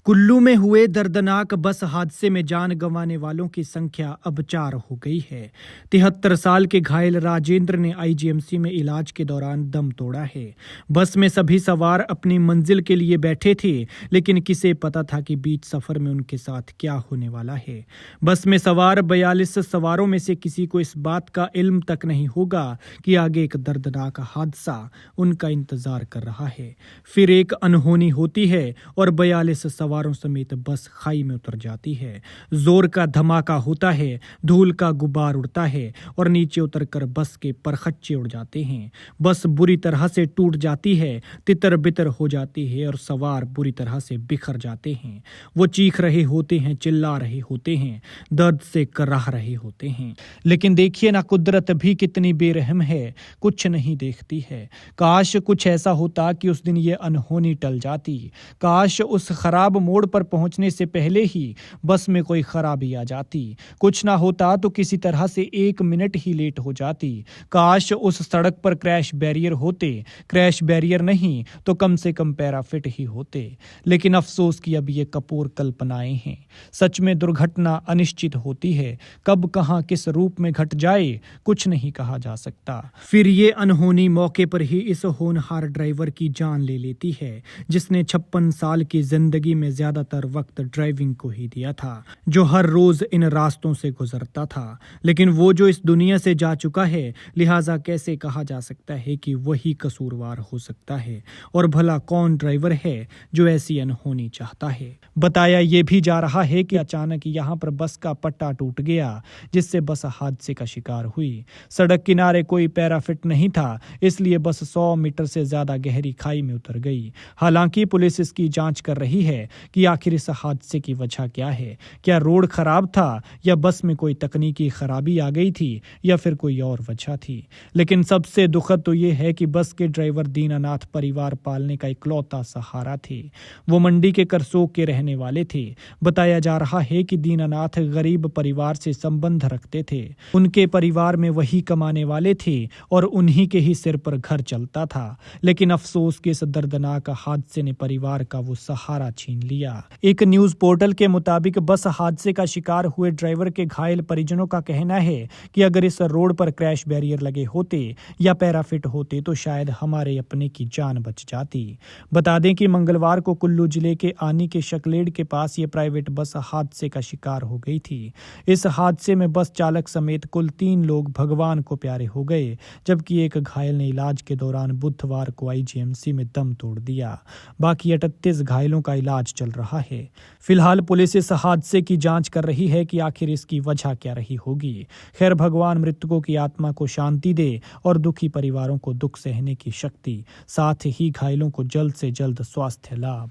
कुल्लू में हुए दर्दनाक बस हादसे में जान गंवाने वालों की संख्या अब 4 हो गई है। 73 साल के घायल राजेंद्र ने आईजीएमसी में इलाज के दौरान दम तोड़ा है। बस में सभी सवार अपनी मंजिल के लिए बैठे थे, लेकिन किसे पता था कि बीच सफर में उनके साथ क्या होने वाला है। बस में सवार 42 सवारों में से किसी को इस बात का इल्म तक नहीं होगा कि आगे एक दर्दनाक हादसा उनका इंतजार कर रहा है। फिर एक अनहोनी होती है और 42 सवारों समेत बस खाई में उतर जाती है। जोर का धमाका होता है, धूल का गुब्बार उड़ता है और नीचे उतरकर बस के परखच्चे उड़ जाते हैं। बस बुरी तरह से टूट जाती है, तितर बितर हो जाती है और सवार बुरी तरह से बिखर जाते हैं। वो चीख रहे होते हैं, चिल्ला रहे होते हैं, दर्द से कराह रहे होते हैं। लेकिन देखिए ना, कुदरत भी कितनी बेरहम है, कुछ नहीं देखती है। काश कुछ ऐसा होता कि उस दिन ये अनहोनी टल जाती। काश उस खराब मोड़ पर पहुंचने से पहले ही बस में कोई खराबी आ जाती। कुछ ना होता तो किसी तरह से 1 मिनट ही लेट हो जाती। काश उस सड़क पर क्रैश बैरियर होते, क्रैश बैरियर नहीं तो कम से कम पैराफिट ही होते। लेकिन अफसोस कि अब ये कपूर कल्पनाएं हैं। सच में दुर्घटना अनिश्चित होती है, कब कहां किस रूप में घट जाए कुछ नहीं कहा जा सकता। फिर ये अनहोनी मौके पर ही इस होनहार ड्राइवर की जान ले लेती है, जिसने 56 साल की जिंदगी में ज्यादातर वक्त ड्राइविंग को ही दिया था, जो हर रोज इन रास्तों से गुजरता था। लेकिन वो जो इस दुनिया से जा चुका है, लिहाजा कैसे कहा जा सकता है कि वही कसूरवार हो सकता है। और भला कौन ड्राइवर है जो ऐसी अनहोनी चाहता है। बताया ये भी जा रहा है कि अचानक यहाँ पर बस का पट्टा टूट गया, जिससे बस हादसे का शिकार हुई। सड़क किनारे कोई पैराफिट नहीं था, इसलिए बस 100 मीटर से ज्यादा गहरी खाई में उतर गई। हालांकि पुलिस इसकी जांच कर रही है कि आखिर इस हादसे की वजह क्या है। क्या रोड खराब था, या बस में कोई तकनीकी खराबी आ गई थी, या फिर कोई और वजह थी। लेकिन सबसे दुखद तो ये है कि बस के ड्राइवर दीनानाथ परिवार पालने का इकलौता सहारा थे। वो मंडी के करसोग के रहने वाले थे। बताया जा रहा है कि दीनानाथ गरीब परिवार से संबंध रखते थे। उनके परिवार में वही कमाने वाले थे और उन्हीं के ही सिर पर घर चलता था। लेकिन अफसोस कि इस दर्दनाक हादसे ने परिवार का वो सहारा छीन लिया। एक न्यूज पोर्टल के मुताबिक बस हादसे का शिकार हुए ड्राइवर के घायल परिजनों का कहना है कि अगर इस रोड पर क्रैश बैरियर लगे होते या पैराफिट होते तो शायद हमारे अपने की जान बच जाती। बता दें कि मंगलवार को कुल्लू जिले के आनी के शकलेड के पास ये प्राइवेट बस हादसे का शिकार हो गई थी। इस हादसे में बस चालक समेत कुल 3 लोग भगवान को प्यारे हो गए, जबकि एक घायल ने इलाज के दौरान बुधवार को आईजीएमसी में दम तोड़ दिया। बाकी 38 घायलों का इलाज चल रहा है। फिलहाल पुलिस इस हादसे की जांच कर रही है कि आखिर इसकी वजह क्या रही होगी। खैर, भगवान मृतकों की आत्मा को शांति दे और दुखी परिवारों को दुख सहने की शक्ति, साथ ही घायलों को जल्द से जल्द स्वास्थ्य लाभ।